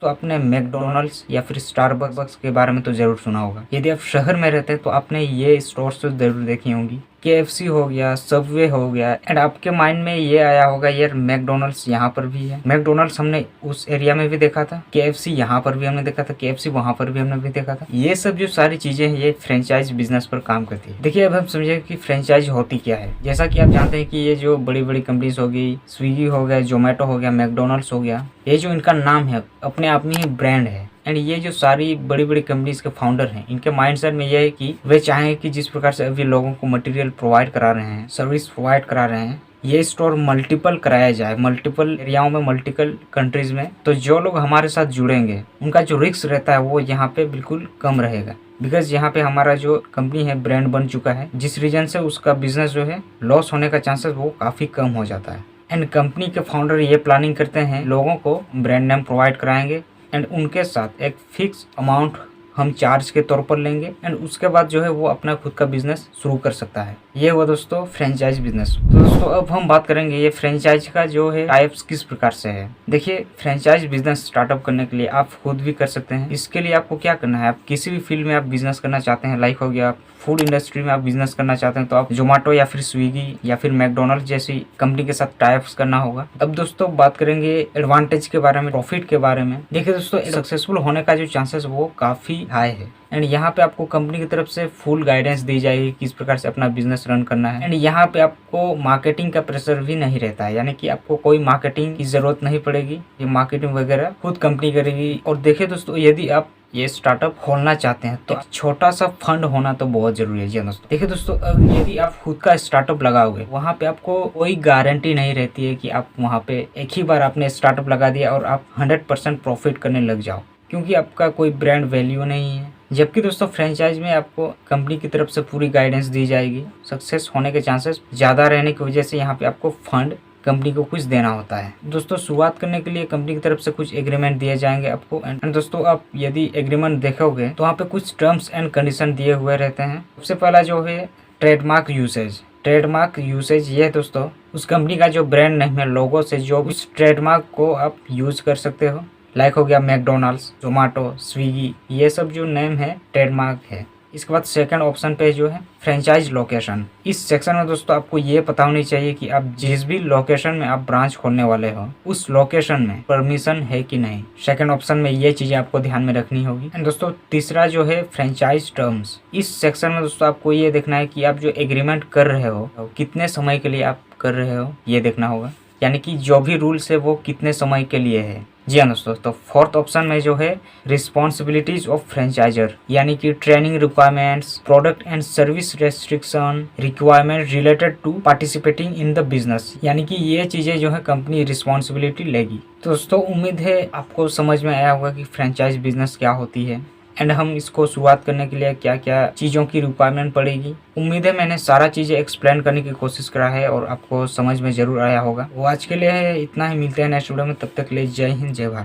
तो आपने मैकडोनल्ड्स या फिर स्टारबक्स के बारे में तो ज़रूर सुना होगा। यदि आप शहर में रहते हैं तो आपने ये स्टोर्स तो ज़रूर देखी होंगी। KFC हो गया, सबवे हो गया, एंड आपके माइंड में ये आया होगा यार मैकडोनल्ड्स यहाँ पर भी है। मैकडोनल्ड्स हमने उस एरिया में भी देखा था, KFC यहाँ पर भी हमने देखा था, KFC वहाँ पर भी हमने भी देखा था। ये सब जो सारी चीजें हैं ये फ्रेंचाइज बिजनेस पर काम करती है। देखिए अब हम समझे कि फ्रेंचाइज होती क्या है। जैसा कि आप जानते हैं कि ये जो बड़ी बड़ी कंपनीज होगी, स्विगी हो गया, जोमेटो हो गया, मैकडोनल्ड्स हो गया, ये जो इनका नाम है अपने आप में ही ब्रांड है। एंड ये जो सारी बड़ी बड़ी कंपनीज के फाउंडर हैं, इनके माइंडसेट में ये है कि वे चाहें कि जिस प्रकार से अभी लोगों को मटेरियल प्रोवाइड करा रहे हैं, सर्विस प्रोवाइड करा रहे हैं, ये स्टोर मल्टीपल कराया जाए, मल्टीपल एरियाओं में, मल्टीपल कंट्रीज में। तो जो लोग हमारे साथ जुड़ेंगे उनका जो रिस्क रहता है वो यहाँ पे बिल्कुल कम रहेगा। बिकॉज यहाँ पे हमारा जो कंपनी है ब्रांड बन चुका है, जिस रीजन से उसका बिजनेस जो है लॉस होने का चांसेस वो काफ़ी कम हो जाता है। एंड कंपनी के फाउंडर ये प्लानिंग करते हैं लोगों को ब्रांड नेम प्रोवाइड कराएंगे एंड उनके साथ एक फिक्स अमाउंट हम चार्ज के तौर पर लेंगे एंड उसके बाद जो है वो अपना खुद का बिजनेस शुरू कर सकता है। ये हुआ दोस्तों फ्रेंचाइज बिजनेस। तो दोस्तों अब हम बात करेंगे ये फ्रेंचाइज का जो है टाइप्स किस प्रकार से है। देखिए फ्रेंचाइज बिजनेस स्टार्टअप करने के लिए आप खुद भी कर सकते हैं। इसके लिए आपको क्या करना है, आप किसी भी फील्ड में आप बिजनेस करना चाहते हैं, लाइक हो गया फूड इंडस्ट्री में आप बिजनेस करना चाहते हैं तो आप जोमेटो या फिर स्विगी या फिर मैकडोनल्ड्स जैसी कंपनी के साथ टाइप्स करना होगा। अब दोस्तों बात करेंगे एडवांटेज के बारे में, प्रॉफिट के बारे में। देखिए दोस्तों सक्सेसफुल होने का जो चांसेस वो काफी हाई है एंड यहाँ पे आपको कंपनी की तरफ से फुल गाइडेंस दी जाएगी किस प्रकार से अपना बिजनेस रन करना है। एंड यहाँ पे आपको मार्केटिंग का प्रेशर भी नहीं रहता है, यानी कि आपको कोई मार्केटिंग की जरूरत नहीं पड़ेगी, ये मार्केटिंग वगैरह खुद कंपनी करेगी। और देखिए दोस्तों यदि आप ये स्टार्टअप खोलना चाहते हैं तो छोटा सा फंड होना तो बहुत जरूरी है। जी दोस्तों देखिए दोस्तों यदि आप खुद का स्टार्टअप लगाओगे वहाँ पे आपको कोई गारंटी नहीं रहती है कि आप वहाँ पे एक ही बार आपने स्टार्टअप लगा दिया और आप 100% प्रॉफिट करने लग जाओ, क्योंकि आपका कोई ब्रांड वैल्यू नहीं है। जबकि दोस्तों फ्रेंचाइज में आपको कंपनी की तरफ से पूरी गाइडेंस दी जाएगी, सक्सेस होने के चांसेस ज़्यादा रहने की वजह से यहाँ पे आपको फंड कंपनी को कुछ देना होता है। दोस्तों शुरुआत करने के लिए कंपनी की तरफ से कुछ एग्रीमेंट दिए जाएंगे आपको। एंड दोस्तों आप यदि एग्रीमेंट देखोगे तो वहाँ पे कुछ टर्म्स एंड कंडीशन दिए हुए रहते हैं। सबसे पहला जो है ट्रेडमार्क यूसेज। ट्रेडमार्क यूसेज ये है दोस्तों उस कंपनी का जो ब्रांड नेम है, लोगो से जो उस ट्रेडमार्क को आप यूज कर सकते हो, लाइक हो गया मैकडोनल्ड्स, जोमेटो, स्विगी, ये सब जो नेम है ट्रेडमार्क है। इसके बाद सेकंड ऑप्शन पे जो है फ्रेंचाइज लोकेशन। इस सेक्शन में दोस्तों आपको ये पता होनी चाहिए कि आप जिस भी लोकेशन में आप ब्रांच खोलने वाले हो उस लोकेशन में परमिशन है कि नहीं। सेकंड ऑप्शन में ये चीजें आपको ध्यान में रखनी होगी। एंड दोस्तों तीसरा जो है फ्रेंचाइज टर्म्स। इस सेक्शन में दोस्तों आपको ये देखना है कि आप जो एग्रीमेंट कर रहे हो कितने समय के लिए आप कर रहे हो, ये देखना होगा, यानी कि जो भी रूल्स है वो कितने समय के लिए है। जी हाँ दोस्तों, तो फोर्थ ऑप्शन में जो है रिस्पॉन्सिबिलिटीज ऑफ फ्रेंचाइजर, यानी कि training requirements, product and service restriction, requirement related to participating in the business, यानी कि ये चीजें जो है कंपनी रिस्पॉन्सिबिलिटी लेगी। तो दोस्तों उम्मीद है आपको समझ में आया होगा कि फ्रेंचाइज बिजनेस क्या होती है एंड हम इसको शुरुआत करने के लिए क्या क्या चीज़ों की रिक्वायरमेंट पड़ेगी। उम्मीद है मैंने सारा चीज़ें एक्सप्लेन करने की कोशिश करा है और आपको समझ में ज़रूर आया होगा। वो आज के लिए इतना ही, मिलते हैं नेक्स्ट वीडियो में, तब तक ले जय हिंद जय भारत।